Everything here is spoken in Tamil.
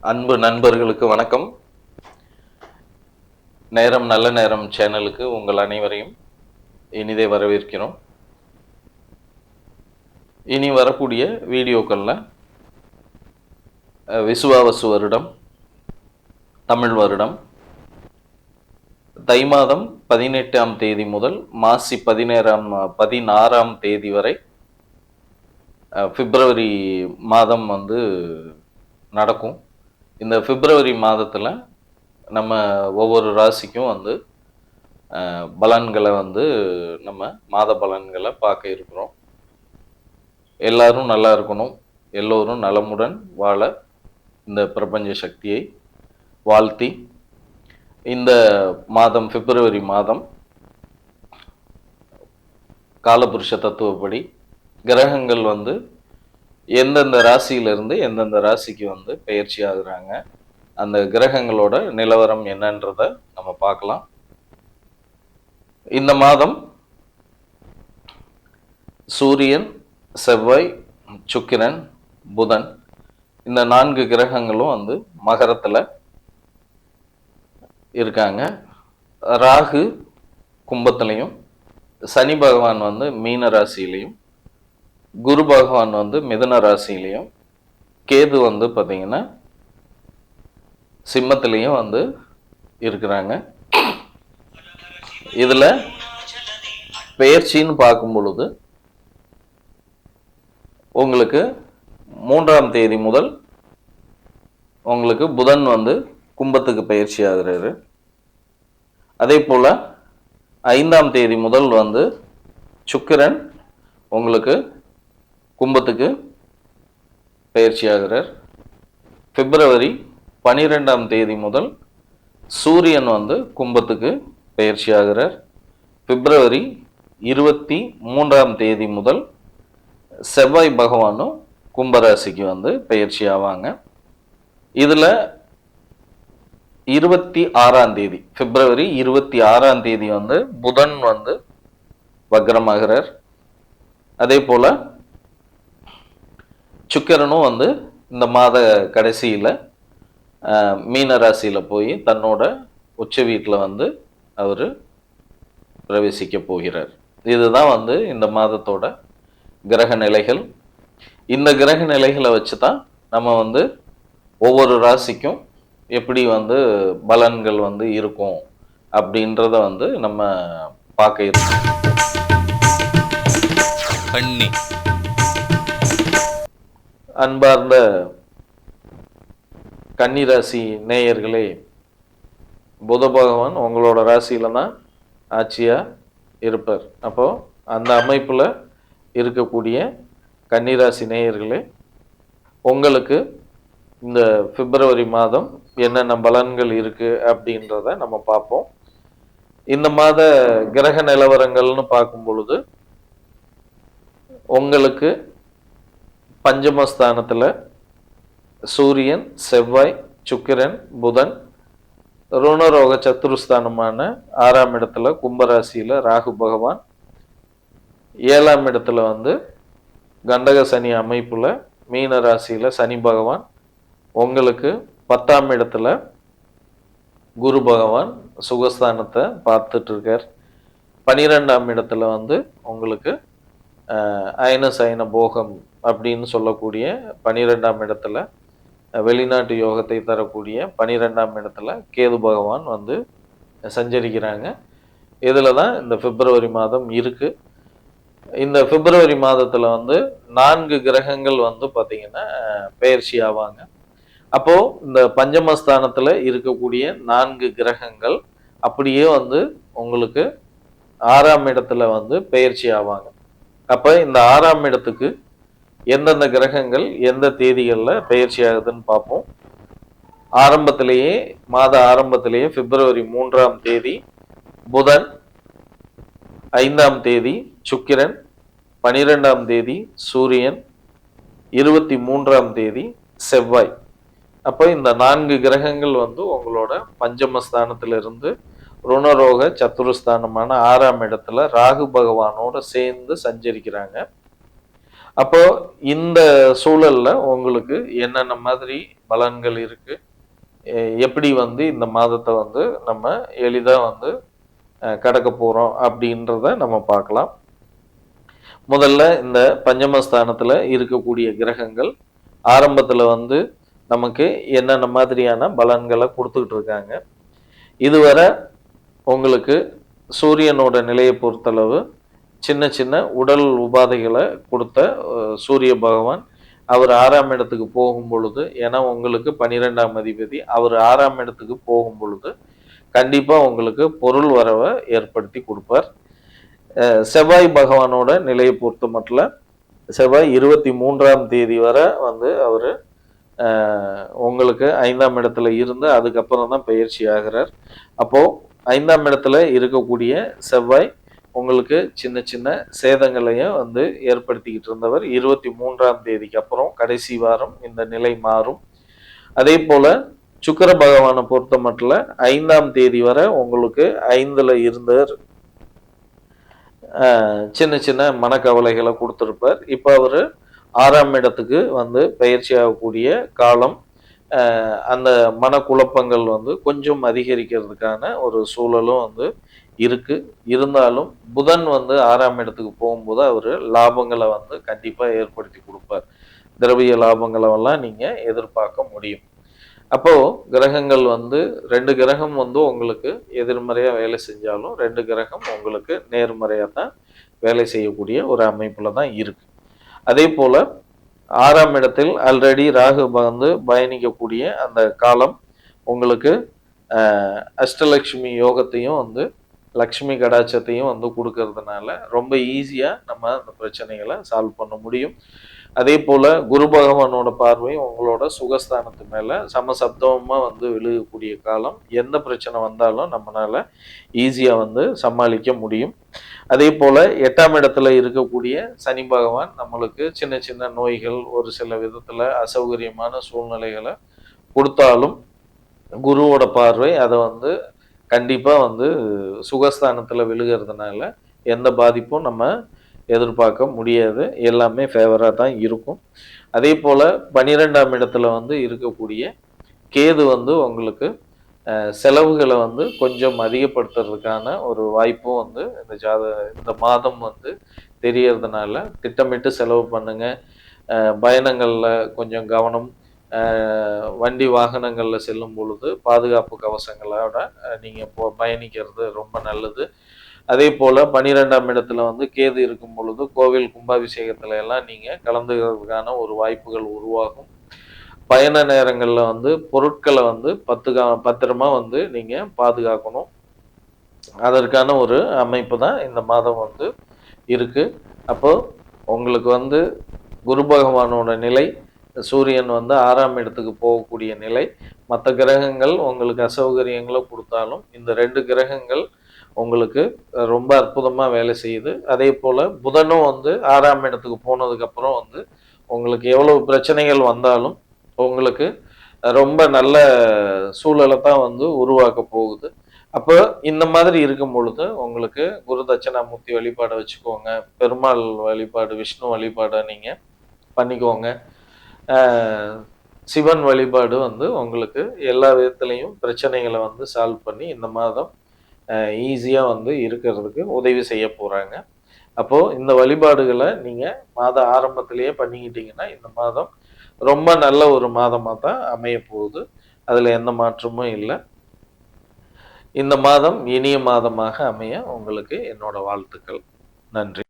அன்பு நண்பர்களுக்கு வணக்கம். நேரம் நல்ல நேரம் சேனலுக்கு உங்கள் அனைவரையும் இனிதே வரவேற்கிறோம். இனி வரக்கூடிய வீடியோக்கள்ல விசுவாவசு வருடம், தமிழ் வருடம், தை மாதம் 18ஆம் தேதி முதல் மாசி 16ஆம் தேதி வரை பிப்ரவரி மாதம் நடக்கும். இந்த பிப்ரவரி மாதத்தில் நம்ம ஒவ்வொரு ராசிக்கும் பலன்களை நம்ம மாத பலன்களை பார்க்க இருக்கிறோம். எல்லாரும் நல்லா இருக்கணும், எல்லோரும் நலமுடன் வாழ இந்த பிரபஞ்ச சக்தியை வாழ்த்தி, இந்த மாதம் பிப்ரவரி மாதம் காலபுருஷ தத்துவப்படி கிரகங்கள் எந்தெந்த ராசியிலிருந்து எந்தெந்த ராசிக்கு பெயர்ச்சி ஆகுறாங்க, அந்த கிரகங்களோட நிலவரம் என்னன்றத நம்ம பார்க்கலாம். இந்த மாதம் சூரியன், செவ்வாய், சுக்கிரன், புதன் இந்த 4 கிரகங்களும் மகரத்துல இருக்காங்க. ராகு கும்பத்திலையும், சனி பகவான் மீன ராசியிலையும், குரு பகவான் மிதுன ராசியிலையும், கேது பார்த்தீங்கன்னா சிம்மத்திலையும் இருக்கிறாங்க. இதுல பெயர்ச்சின்னு பார்க்கும் பொழுது உங்களுக்கு 3ஆம் தேதி முதல் உங்களுக்கு புதன் கும்பத்துக்கு பயிற்சி ஆகுறாரு. அதே போல 5ஆம் தேதி முதல் சுக்கிரன் உங்களுக்கு கும்பத்துக்கு பயிற்சி ஆகிறார். பிப்ரவரி 12ஆம் தேதி முதல் சூரியன் கும்பத்துக்கு பயிற்சி ஆகிறார். பிப்ரவரி 23ஆம் தேதி முதல் செவ்வாய் பகவானும் கும்பராசிக்கு பயிற்சி ஆவாங்க. இதுல 26ஆம் தேதி பிப்ரவரி 26ஆம் தேதி புதன் வக்ரமாகிறார். அதே போல சுக்கிரனும் இந்த மாத கடைசியில மீன ராசியில போய் தன்னோட உச்ச வீட்டில் அவரு பிரவேசிக்க போகிறார். இதுதான் இந்த மாதத்தோட கிரக நிலைகள். இந்த கிரக நிலைகளை வச்சுதான் நம்ம ஒவ்வொரு ராசிக்கும் எப்படி பலன்கள் இருக்கும் அப்படின்றத நம்ம பார்க்க இருக்கோம். அன்பார்ந்த கன்னிராசி நேயர்களே, புத பகவான் உங்களோட ராசியில தான் ஆட்சியா இருப்பார். அப்போ அந்த அமைப்புல இருக்கக்கூடிய கன்னிராசி நேயர்களே, உங்களுக்கு இந்த பிப்ரவரி மாதம் என்னென்ன பலன்கள் இருக்கு அப்படின்றத நம்ம பார்ப்போம். இந்த மாத கிரக நிலவரங்கள்னு பார்க்கும் பொழுது உங்களுக்கு பஞ்சமஸ்தானத்துல சூரியன், செவ்வாய், சுக்கிரன், புதன், ருணரோக சத்துருஸ்தானமான 6ஆம் இடத்துல கும்பராசியில ராகு பகவான், 7ஆம் இடத்துல கண்டக சனி அமைப்புல மீன ராசியில சனி பகவான், உங்களுக்கு 10ஆம் இடத்துல குரு பகவான் சுகஸ்தானத்தை பார்த்துட்டு இருக்கார். 12ஆம் இடத்துல உங்களுக்கு அயன சயன போகம் அப்படின்னு சொல்லக்கூடிய 12ஆம் இடத்துல வெளிநாட்டு யோகத்தை தரக்கூடிய 12ஆம் இடத்துல கேது பகவான் சஞ்சரிக்கிறாங்க. இதுல தான் இந்த பிப்ரவரி மாதம் இருக்கு. இந்த பிப்ரவரி மாதத்துல 4 கிரகங்கள் பாத்தீங்கன்னா பெயர்ச்சி ஆவாங்க. அப்போ இந்த பஞ்சமஸ்தானத்துல இருக்கக்கூடிய 4 கிரகங்கள் அப்படியே உங்களுக்கு 6ஆம் இடத்துல பெயர்ச்சி ஆவாங்க. அப்ப இந்த 6ஆம் இடத்துக்கு எந்தெந்த கிரகங்கள் எந்த தேதிகள்ல பெயர்ச்சி ஆகுதுன்னு பார்ப்போம். மாத ஆரம்பத்திலேயே பிப்ரவரி 3ஆம் தேதி புதன், 5ஆம் தேதி சுக்கிரன், 12ஆம் தேதி சூரியன், 23ஆம் தேதி செவ்வாய். அப்ப இந்த 4 கிரகங்கள் உங்களோட பஞ்சமஸ்தானத்திலிருந்து ருணரோக சத்துருஸ்தானமான 6ஆம் இடத்துல ராகு பகவானோட சேர்ந்து சஞ்சரிக்கிறாங்க. அப்போ இந்த சூழல்ல உங்களுக்கு என்னென்ன மாதிரி பலன்கள் இருக்கு? எப்படி வந்து இந்த மாதத்த வந்து நம்ம எளிதா வந்து கடக்க போறோம் அப்படின்றத நம்ம பார்க்கலாம். முதல்ல இந்த பஞ்சமஸ்தானத்துல இருக்கக்கூடிய கிரகங்கள் ஆரம்பத்துல வந்து நமக்கு என்னென்ன மாதிரியான பலன்களை கொடுத்துக்கிட்டு இருக்காங்க. இதுவரை உங்களுக்கு சூரியனோட நிலையை பொறுத்தளவு சின்ன சின்ன உடல் உபாதைகளை கொடுத்த சூரிய பகவான் அவர் 6ஆம் இடத்துக்கு போகும் பொழுது, ஏன்னா உங்களுக்கு 12ஆம் அதிபதி அவர் 6ஆம் இடத்துக்கு போகும் பொழுது கண்டிப்பா உங்களுக்கு பொருள் வரவை ஏற்படுத்தி கொடுப்பார். செவ்வாய் பகவானோட நிலையை பொறுத்த மட்டும் செவ்வாய் 23ஆம் தேதி வரை வந்து அவரு உங்களுக்கு 5ஆம் இடத்துல இருந்து அதுக்கப்புறம் தான் பயிற்சி ஆகிறார். அப்போ 5ஆம் இடத்துல இருக்கக்கூடிய செவ்வாய் உங்களுக்கு சின்ன சின்ன சேதங்களையும் வந்து ஏற்படுத்திக்கிட்டு இருந்தவர் 23ஆம் தேதிக்கு அப்புறம் கடைசி வாரம் இந்த நிலை மாறும். அதே போல சுக்கிர பகவானை பொறுத்த மட்டும் 5ஆம் தேதி வரை உங்களுக்கு 5ல இருந்தார். சின்ன சின்ன மனக்கவலைகளை கொடுத்துருப்பார். இப்போ அவரு 6ஆம் இடத்துக்கு வந்து பயிற்சி ஆகக்கூடிய காலம். அந்த மனக்குழப்பங்கள் வந்து கொஞ்சம் அதிகரிக்கிறதுக்கான ஒரு சூழலும் வந்து இருக்கு. இருந்தாலும் புதன் வந்து 6ஆம் இடத்துக்கு போகும்போது அவரு லாபங்களை வந்து கண்டிப்பா ஏற்படுத்தி கொடுப்பார். திரவிய லாபங்களெல்லாம் நீங்க எதிர்பார்க்க முடியும். அப்போ கிரகங்கள் வந்து 2 கிரகம் வந்து உங்களுக்கு எதிர்மறையா வேலை செஞ்சாலும் 2 கிரகம் உங்களுக்கு நேர்மறையா தான் வேலை செய்யக்கூடிய ஒரு அமைப்புல தான் இருக்கு. அதே போல 6ஆம் இடத்தில் ஆல்ரெடி ராகு வந்து பயணிக்கக்கூடிய அந்த காலம் உங்களுக்கு அஷ்டலட்சுமி யோகத்தையும் வந்து லக்ஷ்மி கடாட்சத்தையும் வந்து கொடுக்கறதுனால ரொம்ப ஈஸியா நம்ம அந்த பிரச்சனைகளை சால்வ் பண்ண முடியும். அதே போல குரு பகவானோட பார்வை உங்களோட சுகஸ்தானத்து மேல சமசப்தமா வந்து விழுகக்கூடிய காலம். எந்த பிரச்சனை வந்தாலும் நம்மளால ஈஸியா வந்து சமாளிக்க முடியும். அதே போல 8ஆம் இடத்துல இருக்கக்கூடிய சனி பகவான் நம்மளுக்கு சின்ன சின்ன நோய்கள் ஒரு சில விதத்துல அசௌகரியமான சூழ்நிலைகளை கொடுத்தாலும் குருவோட பார்வை அதை வந்து கண்டிப்பா வந்து சுகஸ்தானத்துல விழுகிறதுனால எந்த பாதிப்பும் நம்ம எதிர்பார்க்க முடியாது. எல்லாமே ஃபேவரா தான் இருக்கும். அதே போல 12ஆம் இடத்துல வந்து இருக்கக்கூடிய கேது வந்து உங்களுக்கு செலவுகளை வந்து கொஞ்சம் அதிகப்படுத்துறதுக்கான ஒரு வாய்ப்பும் வந்து இந்த மாதம் வந்து தெரியறதுனால திட்டமிட்டு செலவு பண்ணுங்க. பயணங்கள்ல கொஞ்சம் கவனம். வண்டி வாகனங்கள்ல செல்லும் பொழுது பாதுகாப்பு கவசங்களோட நீங்க பயணிக்கிறது ரொம்ப நல்லது. அதே போல 12ஆம் இடத்துல வந்து கேது இருக்கும் பொழுது கோவில் கும்பாபிஷேகத்துல எல்லாம் நீங்க கலந்துக்கிறதுக்கான ஒரு வாய்ப்புகள் உருவாகும். பயண நேரங்கள்ல வந்து பொருட்களை வந்து பத்திரமா வந்து நீங்க பாதுகாக்கணும். அதற்கான ஒரு அமைப்பு தான் இந்த மாதம் வந்து இருக்கு. அப்போ உங்களுக்கு வந்து குரு பகவானோட நிலை, சூரியன் வந்து 6ஆம் இடத்துக்கு போகக்கூடிய நிலை, மற்ற கிரகங்கள் உங்களுக்கு அசௌகரியங்களை கொடுத்தாலும் இந்த 2 கிரகங்கள் உங்களுக்கு ரொம்ப அற்புதமா வேலை செய்யுது. அதே போல புதனும் வந்து 6ஆம் இடத்துக்கு போனதுக்கு அப்புறம் வந்து உங்களுக்கு எவ்வளவு பிரச்சனைகள் வந்தாலும் உங்களுக்கு ரொம்ப நல்ல சூழலை தான் வந்து உருவாக்க போகுது. அப்போ இந்த மாதிரி இருக்கும் பொழுது உங்களுக்கு குரு தட்சிணாமூர்த்தி வழிபாடை வச்சுக்கோங்க. பெருமாள் வழிபாடு, விஷ்ணு வழிபாடை நீங்க பண்ணிக்கோங்க. சிவன் வழிபாடு வந்து உங்களுக்கு எல்லா விதத்திலையும் பிரச்சனைகளை வந்து சால்வ் பண்ணி இந்த மாதம் ஈஸியா வந்து இருக்கிறதுக்கு உதவி செய்ய போறாங்க. அப்போ இந்த வழிபாடுகளை நீங்க மாத ஆரம்பத்திலேயே பண்ணிக்கிட்டீங்கன்னா இந்த மாதம் ரொம்ப நல்ல ஒரு மாதமா தான் அமைய போகுது. அதுல எந்த மாற்றமும் இல்லை. இந்த மாதம் இனிய மாதமாக அமைய உங்களுக்கு என்னோட வாழ்த்துக்கள். நன்றி.